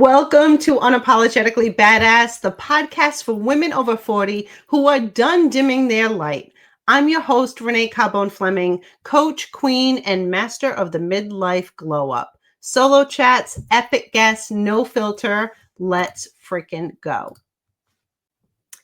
Welcome to Unapologetically Badass, the podcast for women over 40 who are done dimming their light. I'm your host, Renee Carbone Fleming, coach, queen, and master of the midlife glow up. Solo chats, epic guests, no filter. Let's freaking go.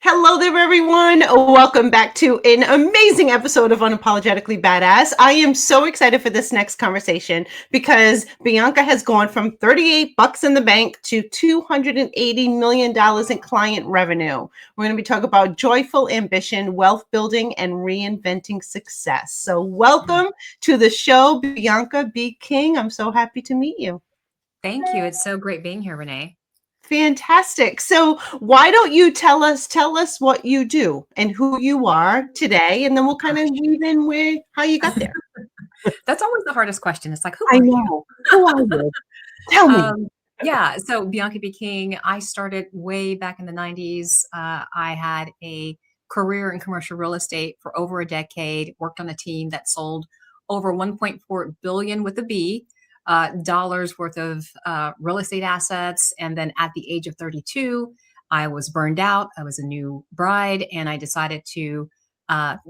Hello there, everyone. Welcome back to an amazing episode of Unapologetically Badass. I am so excited for this next conversation because Bianca has gone from 38 bucks in the bank to $280 million in client revenue. We're going to be talking about joyful ambition, wealth building, and reinventing success. So welcome to the show, Bianca B. King. I'm so happy to meet you. Thank you. It's so great being here, Renee. Fantastic. So why don't you tell us what you do and who you are today, and then we'll kind of weave in with how you got there. That's always the hardest question. It's like, who I are know. you? Who are you? Tell me. Yeah. So Bianca B. King, I started way back in the 90s. I had a career in commercial real estate for over a decade, worked on a team that sold over 1.4 billion with a B dollars worth of real estate assets. And then at the age of 32, I was burned out. I was a new bride, and I decided to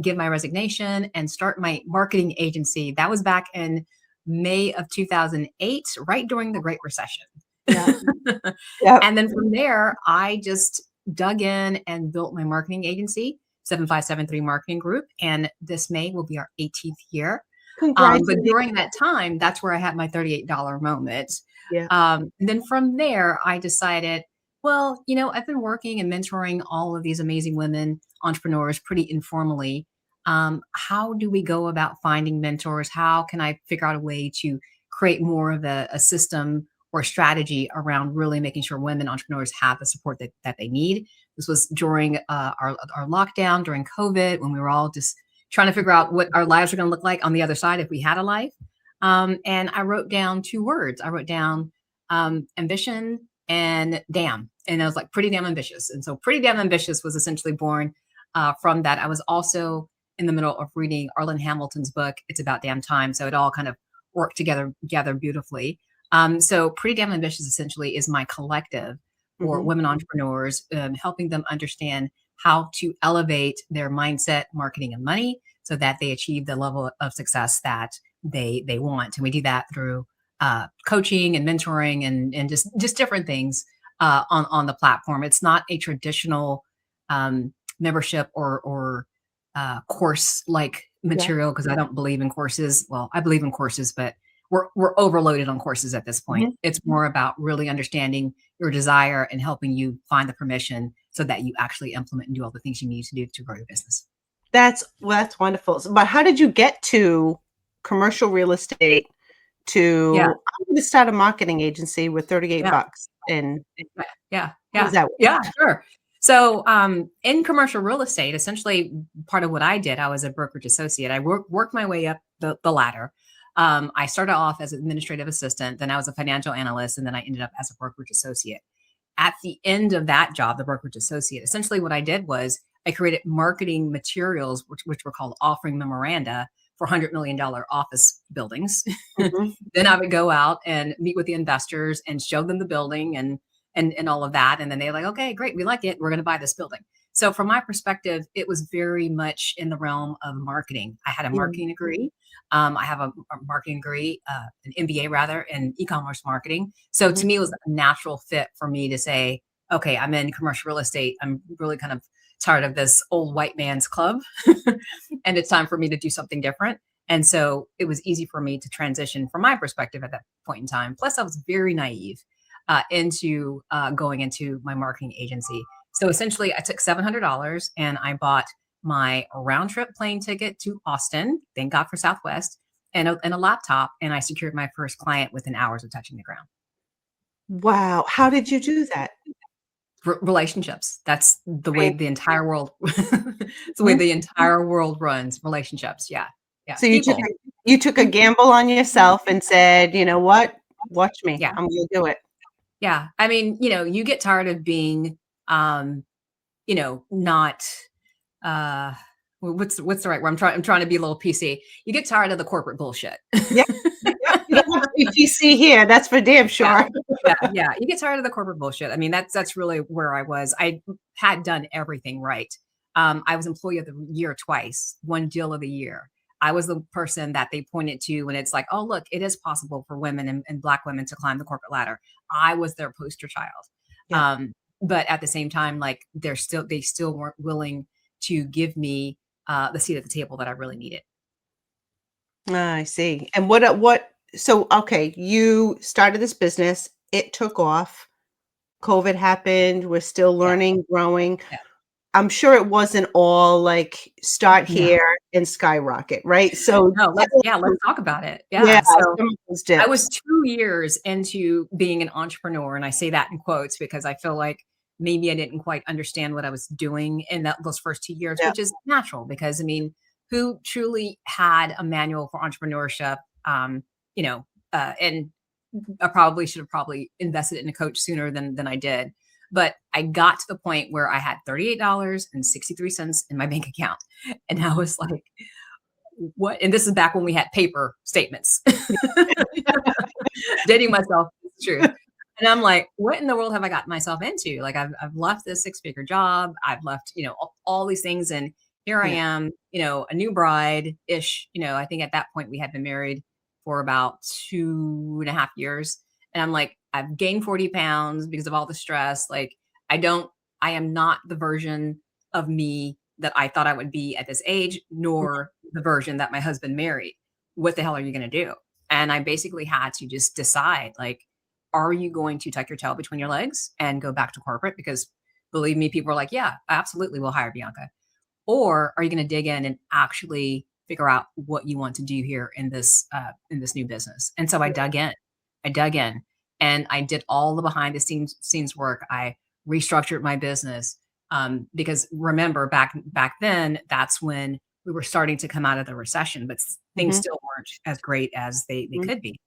give my resignation and start my marketing agency. That was back in May of 2008, right during the Great Recession. Yeah. And then from there, I just dug in and built my marketing agency, 7573 Marketing Group. And this May will be our 18th year. But during that time, that's where I had my $38 moment. Yeah. And then from there, I decided, well, I've been working and mentoring all of these amazing women entrepreneurs pretty informally. How do we go about finding mentors? How can I figure out a way to create more of a system or strategy around really making sure women entrepreneurs have the support that they need? This was during our lockdown, during COVID, when we were all just trying to figure out what our lives were going to look like on the other side if we had a life. And I wrote down two words. I wrote down ambition and damn. And I was like, pretty damn ambitious. And so pretty damn ambitious was essentially born from that. I was also in the middle of reading Arlen Hamilton's book, It's About Damn Time. So it all kind of worked together beautifully. So pretty damn ambitious essentially is my collective for women entrepreneurs, helping them understand how to elevate their mindset, marketing, and money so that they achieve the level of success that they want. And we do that through coaching and mentoring and just different things on the platform. It's not a traditional membership or course like material, because I don't believe in courses. Well, I believe in courses, but we're overloaded on courses at this point. It's more about really understanding your desire and helping you find the permission so that you actually implement and do all the things you need to do to grow your business. That's wonderful. But how did you get to commercial real estate to I'm going to start a marketing agency with 38 bucks? And Sure. So in commercial real estate, essentially part of what I did, I was a brokerage associate. I worked my way up the ladder. I started off as an administrative assistant, then I was a financial analyst, and then I ended up as a brokerage associate. At the end of that job, the brokerage associate, essentially what I did was I created marketing materials, which were called offering memoranda for $100 million office buildings. Then I would go out and meet with the investors and show them the building and all of that. And then they're like, okay, great, we like it. We're going to buy this building. So from my perspective, it was very much in the realm of marketing. I had a marketing degree. I have a marketing degree, an MBA rather, in e-commerce marketing. So to me, it was a natural fit for me to say, okay, I'm in commercial real estate. I'm really kind of tired of this old white man's club and it's time for me to do something different. And so it was easy for me to transition from my perspective at that point in time. Plus I was very naive into going into my marketing agency. So essentially I took $700 and I bought my round trip plane ticket to Austin, thank God for Southwest, and a laptop. And I secured my first client within hours of touching the ground. Wow. How did you do that? Relationships. That's the way the entire world, it's the way the entire world runs. Relationships. Yeah. So you took a gamble on yourself and said, you know what? Watch me. Yeah. I'm going to do it. Yeah. I mean, you get tired of being, not, what's the right word? I'm trying to be a little PC. You get tired of the corporate bullshit. Yeah. You don't have BTC here. That's for damn Yeah. sure. Yeah, yeah. You get tired of the corporate bullshit. I mean, that's really where I was. I had done everything right. I was employee of the year twice, one deal of the year. I was the person that they pointed to when it's like, oh, look, it is possible for women and Black women to climb the corporate ladder. I was their poster child. Yeah. But at the same time, like they still weren't willing to give me the seat at the table that I really needed. Ah, I see. And so, okay, you started this business, it took off, COVID happened, we're still Yeah, learning, growing. yeah. I'm sure it wasn't all like start No, here and skyrocket, right? So no, tell let's us, talk about it. yeah, Yeah. So some of those I was dips. 2 years into being an entrepreneur, and I say that in quotes because I feel like maybe I didn't quite understand what I was doing in those first 2 years, Yeah. which is natural because, I mean, who truly had a manual for entrepreneurship? You know, and I probably should have probably invested in a coach sooner than I did. But I got to the point where I had $38.63 in my bank account, and I was like, "What?" And this is back when we had paper statements. Dating myself is the truth. And I'm like, what in the world have I gotten myself into? Like I've left this six-figure job. I've left, all these things. And here I Yeah. am, a new bride-ish. I think at that point we had been married for about 2.5 years. And I'm like, I've gained 40 pounds because of all the stress. Like I am not the version of me that I thought I would be at this age, nor the version that my husband married. What the hell are you going to do? And I basically had to just decide, like, are you going to tuck your tail between your legs and go back to corporate? Because believe me, people are like, yeah, absolutely, we'll hire Bianca. Or are you going to dig in and actually figure out what you want to do here in this new business? And so I dug in. I dug in and I did all the behind the scenes work. I restructured my business because remember back then that's when we were starting to come out of the recession, but things Mhm, still weren't as great as they mhm. could be.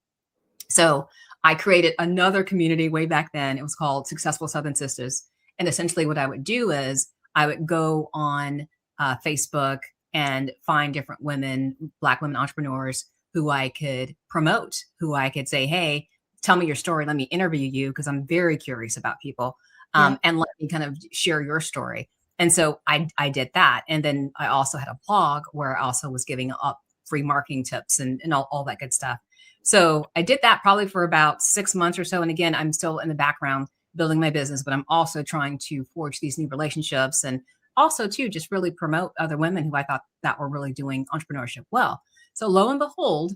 So I created another community way back then. It was called Successful Southern Sisters. And essentially, what I would do is I would go on Facebook and find different women, Black women entrepreneurs who I could promote, who I could say, hey, tell me your story. Let me interview you because I'm very curious about people Yeah. and let me kind of share your story. And so I did that. And then I also had a blog where I also was giving up free marketing tips and all that good stuff. So I did that probably for about 6 months or so. And again, I'm still in the background building my business, but I'm also trying to forge these new relationships and also too just really promote other women who I thought that were really doing entrepreneurship well. So lo and behold,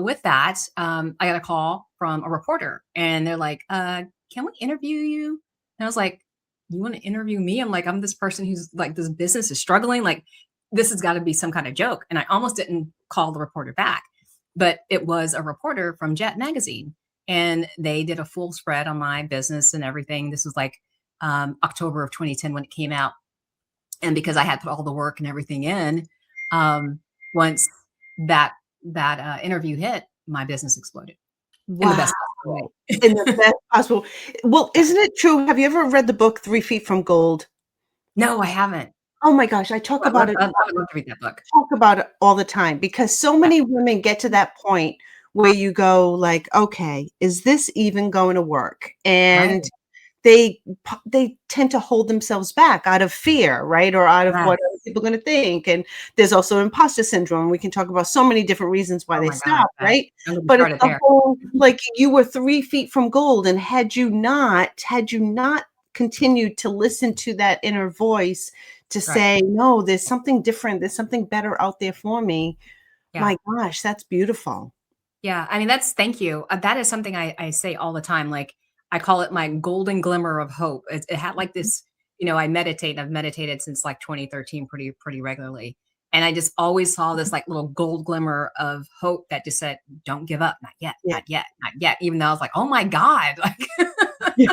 with that, I got a call from a reporter, and they're like, "Can we interview you?" And I was like, "You want to interview me?" I'm like, "I'm this person who's like this business is struggling. Like, this has got to be some kind of joke." And I almost didn't call the reporter back, but it was a reporter from Jet Magazine, and they did a full spread on my business and everything. This was like October of 2010 when it came out, and because I had put all the work and everything in, once that interview hit, my business exploded in the Wow. best possible way. In the best possible. Well, Yeah. isn't it true? Have you ever read the book 3 Feet from Gold? No, I haven't. Oh my gosh, Oh, I would love to read that book. talk about it all the time because so Yeah. many women get to that point where you go like, "Okay, is this even going to work?" And Right. they tend to hold themselves back out of fear, right? Or out of what are Yes. people gonna think, and there's also imposter syndrome. We can talk about so many different reasons why Oh they my God. stop, right? Don't get me But it's started the there. whole like, you were 3 feet from gold, and had you not continued to listen to that inner voice to Right. say, "No, there's something different, there's something better out there for me." Yeah. My gosh, that's beautiful. Yeah, I mean, thank you. That is something I say all the time. Like, I call it my golden glimmer of hope. It had like this, I've meditated since like 2013 pretty regularly. And I just always saw this like little gold glimmer of hope that just said, don't give up, not yet, Yeah. not yet, not yet. Even though I was like, oh my God. Like, Yeah.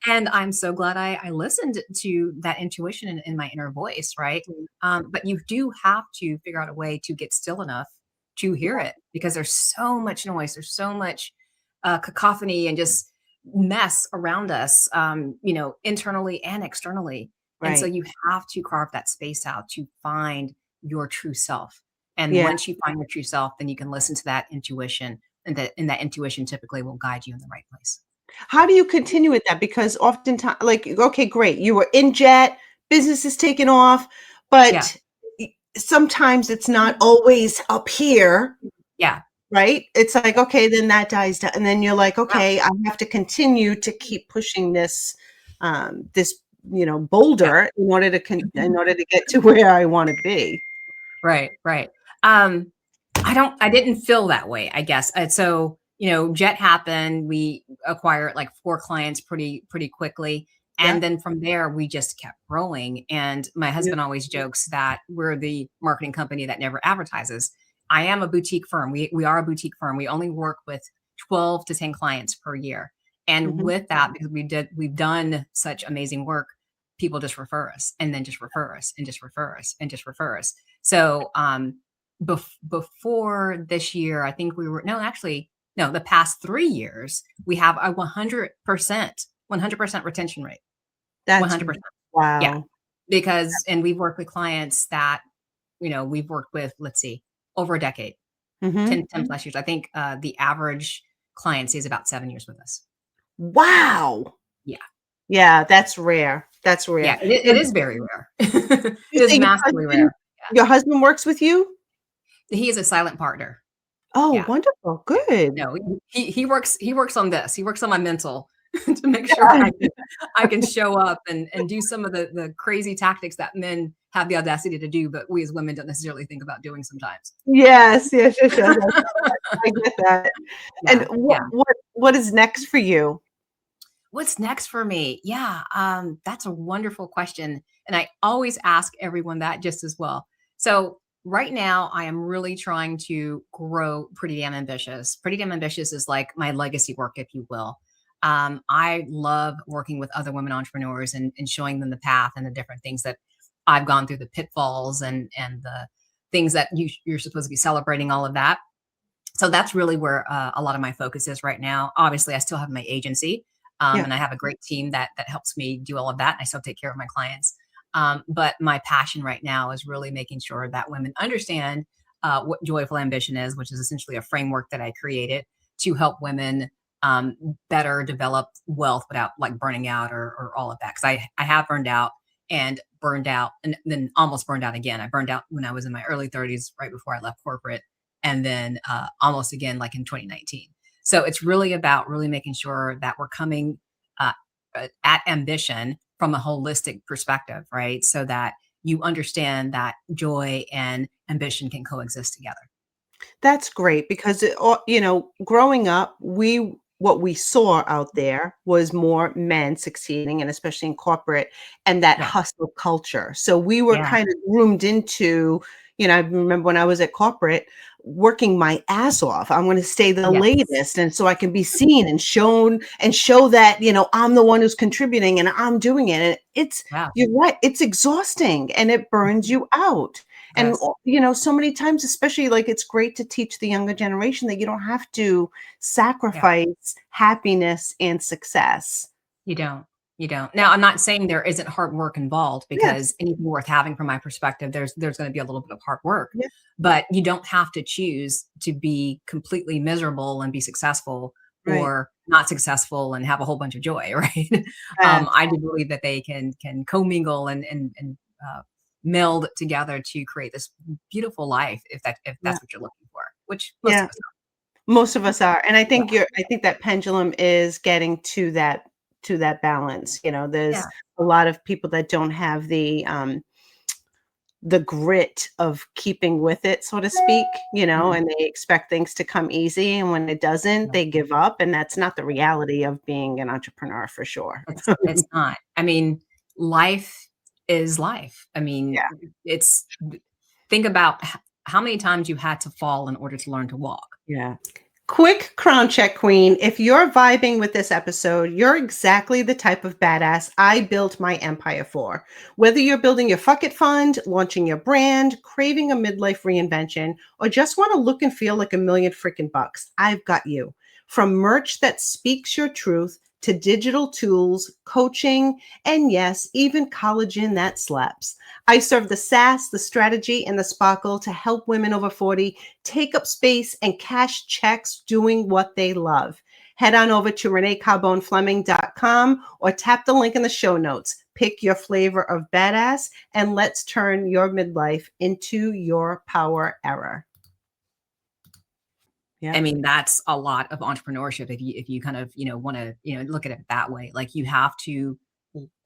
and I'm so glad I listened to that intuition in my inner voice, right? But you do have to figure out a way to get still enough to hear it because there's so much noise, there's so much cacophony and just mess around us, internally and externally. And so Right. you have to carve that space out to find your true self. And Yeah. once you find your true self, then you can listen to that intuition and that intuition typically will guide you in the right place. How do you continue with that? Because oftentimes, like, okay, great, you were in jet, business is taking off, Yeah. but sometimes it's not always up here, Yeah. right? It's like, okay, then that dies down, and then you're like, Yeah. okay, I have to continue to keep pushing this, this, Yeah. boulder in order to get to where I want to be. Right, right. Um, I didn't feel that way, I guess. So, Jet happened. We acquired like 4 clients pretty quickly. Yeah, And then from there, we just kept growing. And my yeah, husband always jokes that we're the marketing company that never advertises. I am a boutique firm. We are a boutique firm. We only work with 12 to 10 clients per year. And mhm. with that, because we've done such amazing work, people just refer us and then just refer us and just refer us and just refer us. So before this year, I think we were no, actually, no, the past 3 years, we have a 100% retention rate. That's 100%. Yeah. wow. Because, and we've worked with clients that, we've worked with, let's see, over a decade, Hmm. 10 plus years. I think the average client stays about 7 years with us. Wow. Yeah. Yeah, that's rare. That's Yeah. rare. It is very rare. It You is say massively rare. your husband works with you? He is a silent partner. Oh, Yeah. wonderful. Good. No, he works on this. He works on my mental to make sure I can show up and do some of the crazy tactics that men have the audacity to do, but we as women don't necessarily think about doing sometimes. Yes, yes, yes, yes. I get that. And Yeah, yeah. what is next for you? What's next for me? Yeah, that's a wonderful question, and I always ask everyone that just as well. So right now, I am really trying to grow Pretty Damn Ambitious. Pretty Damn Ambitious is like my legacy work, if you will. I love working with other women entrepreneurs and showing them the path and the different things that I've gone through, the pitfalls and the things that you're supposed to be celebrating, all of that. So that's really where a lot of my focus is right now. Obviously, I still have my agency, Yeah, and I have a great team that helps me do all of that. And I still take care of my clients. But my passion right now is really making sure that women understand what joyful ambition is, which is essentially a framework that I created to help women better develop wealth without like burning out or all of that. Because I have burned out and then almost burned out again. I burned out when I was in my early 30s, right before I left corporate, and then almost again like in 2019. So it's really about really making sure that we're coming uh, at ambition from a holistic perspective, right? So that you understand that joy and ambition can coexist together. that's great because growing up, what we saw out there was more men succeeding, and especially in corporate, and that Yeah. hustle culture. So we were Yeah. kind of groomed into, I remember when I was at corporate, working my ass off. I'm going to stay the Yes. latest, and so I can be seen and shown and show that I'm the one who's contributing and I'm doing it. And Yeah. you're right, it's exhausting and it burns you out. And, Yes. so many times, especially like it's great to teach the younger generation that you don't have to Yeah. sacrifice happiness and success. You don't. You don't. Now, I'm not saying there isn't hard work involved Yes. because anything worth having from my perspective, there's going to be a little bit of hard work, Yeah. but you don't have to choose to be completely miserable and be successful Right. or not successful and have a whole bunch of joy, right? Yes. I do believe that they can commingle and meld together to create this beautiful life if Yeah. that's what you're looking for, which most Yeah. of us Most of us are. And are. I think that pendulum is getting to that balance. Yeah. There's a lot of people that don't have the grit of keeping with it, so to speak, Yeah. and they expect things to come easy. And when it doesn't, Mhm. they give up. And that's not the reality of being an entrepreneur for sure. It's not. I mean, life is life. I mean, Yeah. it's think about how many times you had to fall in order to learn to walk. Yeah. Quick crown check, Queen. If you're vibing with this episode, you're exactly the type of badass I built my empire for. Whether you're building your fuck it fund, launching your brand, craving a midlife reinvention, or just want to look and feel like a million freaking bucks, I've got you. From merch that speaks your truth to digital tools, coaching, and yes, even collagen that slaps. I serve the sass, the strategy, and the sparkle to help women over 40 take up space and cash checks doing what they love. Head on over to reneecarbonefleming.com or tap the link in the show notes. Pick your flavor of badass and let's turn your midlife into your power era. Yeah. I mean, that's a lot of entrepreneurship. If you kind of, want to, look at it that way, like you have to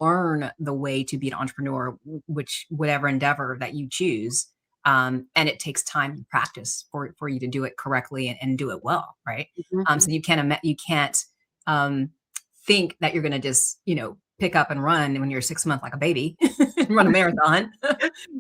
learn the way to be an entrepreneur, which whatever endeavor that you choose. And it takes time and practice for you to do it correctly and do it well. Right. Mm-hmm. So you can't think that you're going to just, pick up and run when you're 6 months like a baby and run a marathon.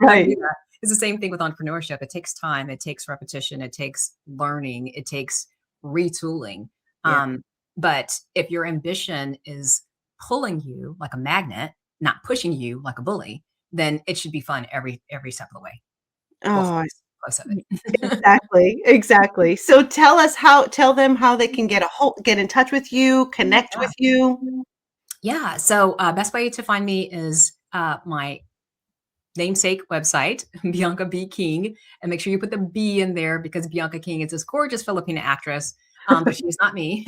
Right. It's the same thing with entrepreneurship. It takes time, it takes repetition, it takes learning, it takes retooling. Yeah. But if your ambition is pulling you like a magnet, not pushing you like a bully, then it should be fun every step of the way. Oh, Close of it. Exactly. So tell them how they can get in touch with you, connect with you. Yeah. So best way to find me is my namesake website, Bianca B. King, and make sure you put the B in there because Bianca King is this gorgeous Filipina actress, but she's not me.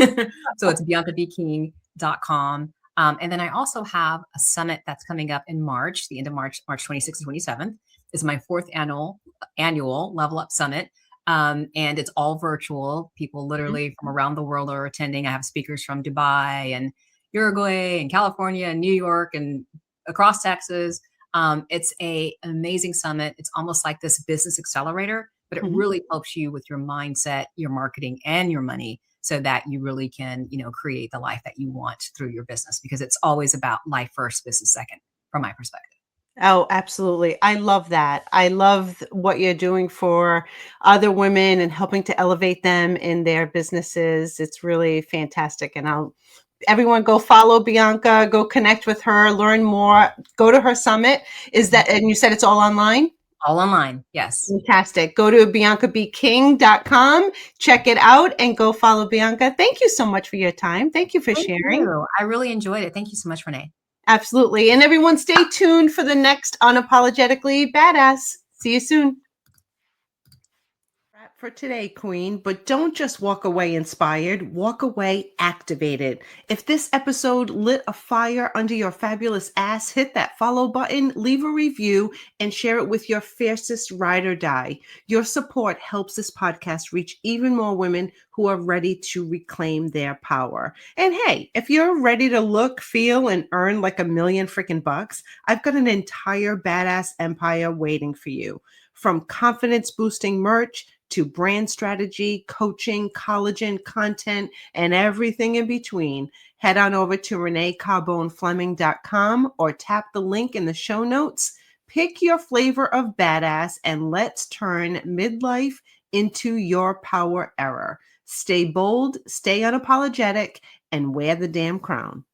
So it's biancabking.com. And then I also have a summit that's coming up in March, the end of March 26th and 27th. Is my fourth annual Level Up Summit. And it's all virtual. People literally from around the world are attending. I have speakers from Dubai and Uruguay and California and New York and across Texas. It's an amazing summit. It's almost like this business accelerator, but it really helps you with your mindset, your marketing, and your money so that you really can, create the life that you want through your business, because it's always about life first, business second, from my perspective. Oh, absolutely. I love that. I love what you're doing for other women and helping to elevate them in their businesses. It's really fantastic. And everyone go follow Bianca, go connect with her, learn more, go to her summit. And you said it's all online? All online. Yes. Fantastic. Go to biancabking.com, check it out, and go follow Bianca. Thank you so much for your time. Thank you for sharing. I really enjoyed it. Thank you so much, Renee. Absolutely. And everyone stay tuned for the next Unapologetically Badass. See you soon. Wrap for today, Queen, but don't just walk away inspired, walk away activated. If this episode lit a fire under your fabulous ass, hit that follow button, leave a review, and share it with your fiercest ride or die. Your support helps this podcast reach even more women who are ready to reclaim their power. And hey, if you're ready to look, feel, and earn like $1 million freaking bucks, I've got an entire badass empire waiting for you. From confidence boosting merch to brand strategy, coaching, collagen, content, and everything in between, head on over to reneecarbonefleming.com or tap the link in the show notes. Pick your flavor of badass and let's turn midlife into your power era. Stay bold, stay unapologetic, and wear the damn crown.